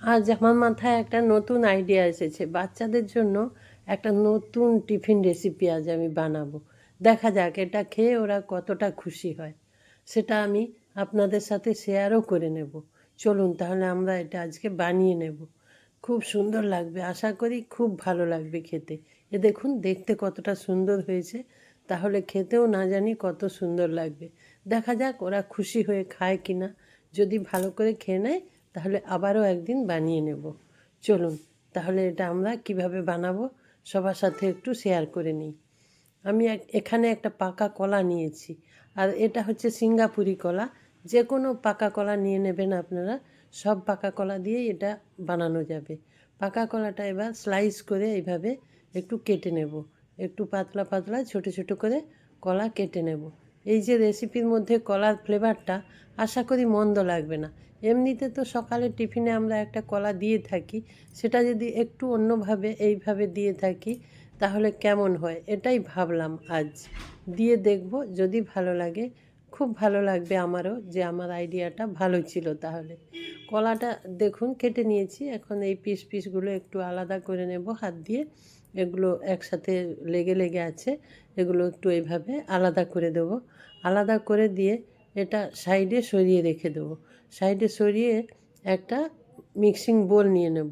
আজ আমার মাথায় একটা নতুন আইডিয়া এসেছে। বাচ্চাদের জন্য একটা নতুন টিফিন রেসিপি আজ আমি বানাবো। দেখা যাক এটা খেয়ে ওরা কতটা খুশি হয়। সেটা আমি আপনাদের সাথে শেয়ারও করে নেব। চলুন তাহলে আমরা এটা আজকে বানিয়ে নেব। খুব সুন্দর লাগবে, আশা করি খুব ভালো লাগবে খেতে। এ দেখুন দেখতে কতটা সুন্দর হয়েছে, তাহলে খেতেও না জানি কত সুন্দর লাগবে। দেখা যাক ওরা খুশি হয়ে খায় কি না। যদি ভালো করে খেয়ে নেয় তাহলে আবারও একদিন বানিয়ে নেব। চলুন তাহলে এটা আমরা কিভাবে বানাবো সবার সাথে একটু শেয়ার করে নিই। আমি এখানে একটা পাকা কলা নিয়েছি, আর এটা হচ্ছে সিঙ্গাপুরি কলা। যে কোনো পাকা কলা নিয়ে নেবেন আপনারা, সব পাকা কলা দিয়েই এটা বানানো যাবে। পাকা কলাটা এবার স্লাইস করে এইভাবে একটু কেটে নেব, একটু পাতলা পাতলা ছোট ছোট করে কলা কেটে নেব। এই যে রেসিপির মধ্যে কলার ফ্লেভারটা, আশা করি মন্দ লাগবে না। এমনিতে তো সকালের টিফিনে আমরা একটা কলা দিয়ে থাকি, সেটা যদি একটু অন্যভাবে এইভাবে দিয়ে থাকি তাহলে কেমন হয়, এটাই ভাবলাম আজ দিয়ে দেখব। যদি ভালো লাগে, খুব ভালো লাগবে আমারও, যে আমার আইডিয়াটা ভালো ছিল। তাহলে কলাটা দেখুন কেটে নিয়েছি, এখন এই পিসগুলো একটু আলাদা করে নেব হাত দিয়ে। এগুলো একসাথে লেগে লেগে আছে, এগুলো একটু এইভাবে আলাদা করে দেব। আলাদা করে দিয়ে এটা সাইডে সরিয়ে রেখে দেবো। সাইডে সরিয়ে একটা মিক্সিং বোল নিয়ে নেব।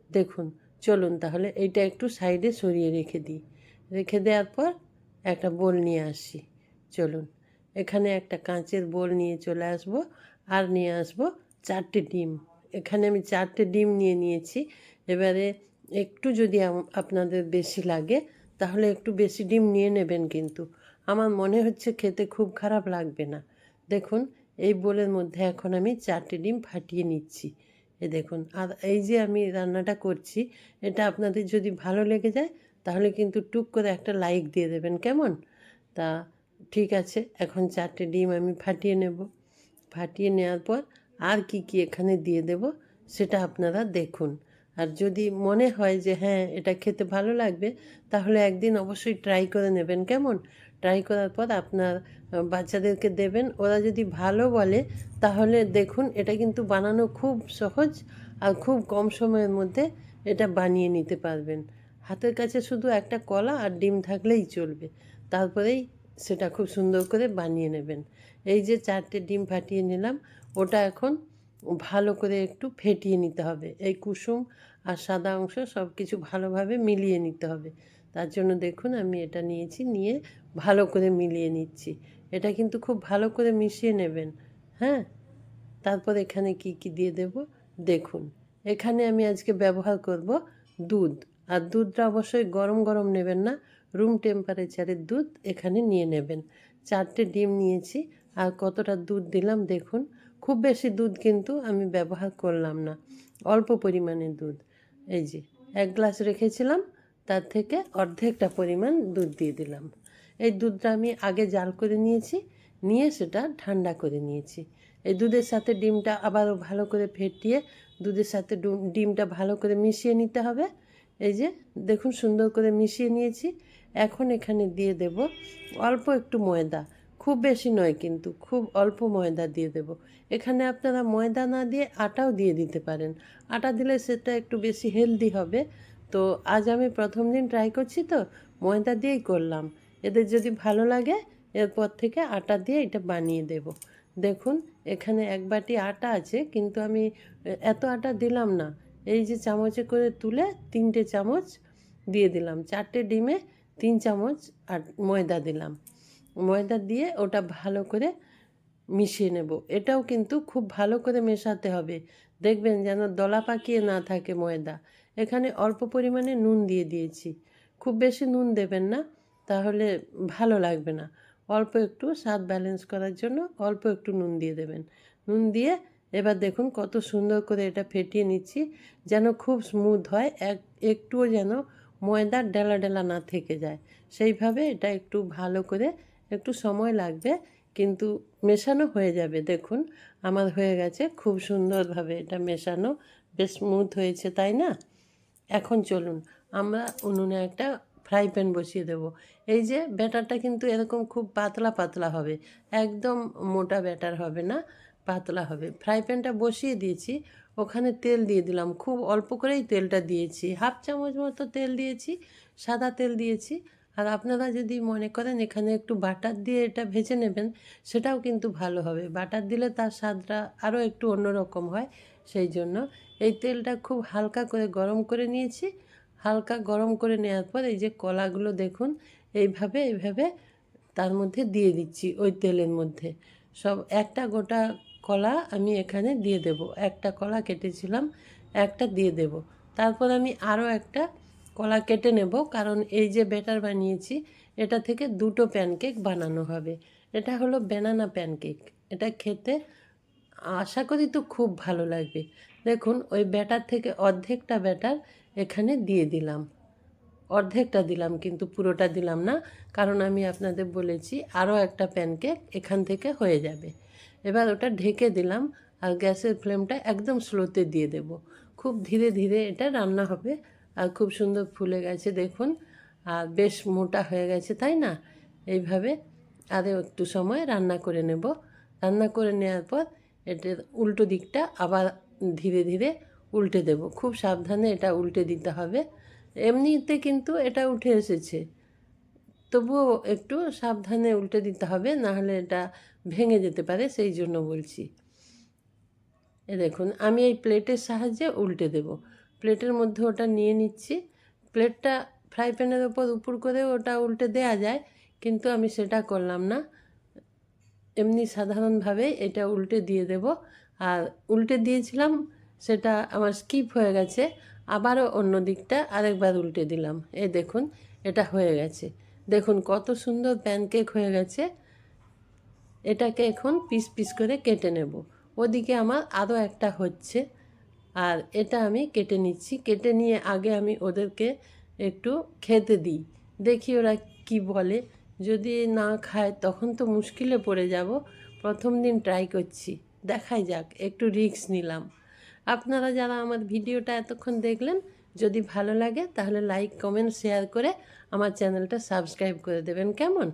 দেখুন, চলুন তাহলে এইটা একটু সাইডে সরিয়ে রেখে দিই। রেখে দেওয়ার পর একটা বোল নিয়ে আসি। চলুন, এখানে একটা কাঁচের বোল নিয়ে চলে আসব, আর নিয়ে আসব 4টে ডিম। এখানে আমি 4টে ডিম নিয়ে নিয়েছি। এবারে একটু যদি আপনাদের বেশি লাগে তাহলে একটু বেশি ডিম নিয়ে নেবেন, কিন্তু আমার মনে হচ্ছে খেতে খুব খারাপ লাগবে না। দেখুন, এই বোলের মধ্যে এখন আমি 4টে ডিম ফাটিয়ে নিচ্ছি। এ দেখুন, আর এই যে আমি রান্নাটা করছি, এটা আপনাদের যদি ভালো লেগে যায় তাহলে কিন্তু টুক করে একটা লাইক দিয়ে দেবেন, কেমন? তা ঠিক আছে, এখন 4টে ডিম আমি ফাটিয়ে নেব। ফাটিয়ে নেওয়ার পর আর কি কি এখানে দিয়ে দেব সেটা আপনারা দেখুন। আর যদি মনে হয় যে হ্যাঁ এটা খেতে ভালো লাগবে, তাহলে একদিন অবশ্যই ট্রাই করে নেবেন, কেমন? ট্রাই করার পর আপনার বাচ্চাদেরকে দেবেন। ওরা যদি ভালো বলে তাহলে দেখুন এটা কিন্তু বানানো খুব সহজ, আর খুব কম সময়ের মধ্যে এটা বানিয়ে নিতে পারবেন। হাতের কাছে শুধু একটা কলা আর ডিম থাকলেই চলবে, তারপরেই সেটা খুব সুন্দর করে বানিয়ে নেবেন। এই যে 4টে ডিম ফাটিয়ে নিলাম, ওটা এখন ভালো করে একটু ফেটিয়ে নিতে হবে। এই কুসুম আর সাদা অংশ সব কিছু ভালোভাবে মিলিয়ে নিতে হবে। তার জন্য দেখুন আমি এটা নিয়েছি, নিয়ে ভালো করে মিলিয়ে নিচ্ছি। এটা কিন্তু খুব ভালো করে মিশিয়ে নেবেন। হ্যাঁ, তারপর এখানে কি কি দিয়ে দেব দেখুন। এখানে আমি আজকে ব্যবহার করব দুধ। আর দুধটা অবশ্যই গরম গরম নেবেন না, রুম টেম্পারেচারের দুধ এখানে নিয়ে নেবেন। 4টে ডিম নিয়েছি, আর কতটা দুধ দিলাম দেখুন। খুব বেশি দুধ কিন্তু আমি ব্যবহার করলাম না, অল্প পরিমাণে দুধ। এই যে 1 গ্লাস রেখেছিলাম, তার থেকে অর্ধেকটা পরিমাণ দুধ দিয়ে দিলাম। এই দুধটা আমি আগে জাল করে নিয়েছি, নিয়ে সেটা ঠান্ডা করে নিয়েছি। এই দুধের সাথে ডিমটা আবারও ভালো করে ফেটিয়ে দুধের সাথে ডিমটা ভালো করে মিশিয়ে নিতে হবে। এই যে দেখুন সুন্দর করে মিশিয়ে নিয়েছি। এখন এখানে দিয়ে দেব অল্প একটু ময়দা, খুব বেশি নয় কিন্তু, খুব অল্প ময়দা দিয়ে দেব। এখানে আপনারা ময়দা না দিয়ে আটাও দিয়ে দিতে পারেন। আটা দিলে সেটা একটু বেশি হেলদি হবে। তো আজ আমি প্রথম দিন ট্রাই করছি, তো ময়দা দিয়েই করলাম। এদের যদি ভালো লাগে এরপর থেকে আটা দিয়ে এটা বানিয়ে দেব। দেখুন, এখানে 1 বাটি আটা আছে, কিন্তু আমি এত আটা দিলাম না। এই যে চামচে করে তুলে 3টে চামচ দিয়ে দিলাম। 4টে ডিমে 3 চামচ আর ময়দা দিলাম। ময়দা দিয়ে ওটা ভালো করে মিশিয়ে নেব। এটাও কিন্তু খুব ভালো করে মেশাতে হবে, দেখবেন যেন দলা পাকিয়ে না থাকে ময়দা। এখানে অল্প পরিমাণে নুন দিয়ে দিয়েছি, খুব বেশি নুন দেবেন না, তাহলে ভালো লাগবে না। অল্প একটু স্বাদ ব্যালেন্স করার জন্য অল্প একটু নুন দিয়ে দেবেন। নুন দিয়ে এবার দেখুন কত সুন্দর করে এটা ফেটিয়ে নিচ্ছি, যেন খুব স্মুথ হয়, একটুও যেন ময়দার ডেলা ডেলা না থেকে যায়। সেইভাবে এটা একটু ভালো করে, একটু সময় লাগবে, কিন্তু মেশানো হয়ে যাবে। দেখুন আমার হয়ে গেছে খুব সুন্দরভাবে এটা মেশানো, বেশ স্মুথ হয়েছে, তাই না? এখন চলুন আমরা উনুনে একটা ফ্রাই প্যান বসিয়ে দেব। এই যে ব্যাটারটা কিন্তু এরকম খুব পাতলা পাতলা হবে, একদম মোটা ব্যাটার হবে না, পাতলা হবে। ফ্রাই প্যানটা বসিয়ে দিয়েছি, ওখানে তেল দিয়ে দিলাম, খুব অল্প করেই তেলটা দিয়েছি, 1/2 চামচ মতো তেল দিয়েছি, সাদা তেল দিয়েছি। আর আপনারা যদি মনে করেন এখানে একটু বাটার দিয়ে এটা ভেজে নেবেন, সেটাও কিন্তু ভালো হবে। বাটার দিলে তার স্বাদটা আরও একটু অন্যরকম হয়। সেই জন্য এই তেলটা খুব হালকা করে গরম করে নিয়েছি। হালকা গরম করে নেওয়ার পর এই যে কলাগুলো দেখুন, এইভাবে তার মধ্যে দিয়ে দিচ্ছি, ওই তেলের মধ্যে সব একটা গোটা কলা আমি এখানে দিয়ে দেব। একটা কলা কেটেছিলাম, একটা দিয়ে দেব। তারপর আমি আরও একটা কলা কেটে নেব, কারণ এই যে ব্যাটার বানিয়েছি এটা থেকে 2টো প্যানকেক বানানো হবে। এটা হলো ব্যানানা প্যানকেক। এটা খেতে আশা করি তো খুব ভালো লাগবে। দেখুন ওই ব্যাটার থেকে অর্ধেকটা ব্যাটার এখানে দিয়ে দিলাম, অর্ধেকটা দিলাম কিন্তু পুরোটা দিলাম না, কারণ আমি আপনাদের বলেছি আরও একটা প্যানকেক এখান থেকে হয়ে যাবে। এবার ওটা ঢেকে দিলাম আর গ্যাসের ফ্লেমটা একদম স্লোতে দিয়ে দেব। খুব ধীরে ধীরে এটা রান্না হবে। আর খুব সুন্দর ফুলে গেছে দেখুন, আর বেশ মোটা হয়ে গেছে, তাই না? এইভাবে আরও একটু সময় রান্না করে নেব। রান্না করে নেওয়ার পর এটার উল্টো দিকটা আবার ধীরে ধীরে উল্টে দেব। খুব সাবধানে এটা উল্টে দিতে হবে। এমনিতে কিন্তু এটা উঠে এসেছে, তবুও একটু সাবধানে উল্টে দিতে হবে, নাহলে এটা ভেঙে যেতে পারে, সেই জন্য বলছি। এ দেখুন আমি এই প্লেটের সাহায্যে উল্টে দেব। প্লেটের মধ্যে ওটা নিয়ে নিচ্ছি। প্লেটটা ফ্রাই প্যানের ওপর উপর করে ওটা উল্টে দেওয়া যায়, কিন্তু আমি সেটা করলাম না। এমনি সাধারণভাবে এটা উল্টে দিয়ে দেব। আর উল্টে দিয়েছিলাম, সেটা আমার স্কিপ হয়ে গেছে, আবারও অন্য দিকটা আরেকবার উল্টে দিলাম। এই দেখুন এটা হয়ে গেছে। দেখুন কত সুন্দর প্যানকেক হয়ে গেছে। এটাকে এখন পিস পিস করে কেটে নেব। ওদিকে আমার আরও একটা হচ্ছে, আর এটা আমি কেটে নিচ্ছি। কেটে নিয়ে আগে আমি ওদেরকে একটু খেতে দিই, দেখি ওরা কি বলে। যদি না খায় তখন তো মুশকিলে পড়ে যাব। প্রথম দিন ট্রাই করছি, দেখাই যাক, একটু রিস্ক নিলাম। আপনারা যারা আমার ভিডিওটা এতক্ষণ দেখলেন, যদি ভালো লাগে তাহলে লাইক কমেন্ট শেয়ার করে আমার চ্যানেলটা সাবস্ক্রাইব করে দেবেন, কেমন?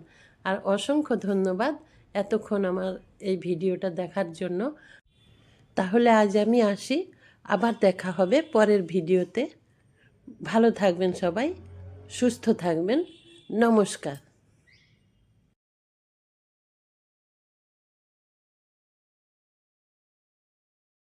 আর অসংখ্য ধন্যবাদ এতক্ষণ আমার এই ভিডিওটা দেখার জন্য। তাহলে আজ আমি আসি, আবার দেখা হবে পরের ভিডিওতে। ভালো থাকবেন সবাই, সুস্থ থাকবেন। নমস্কার।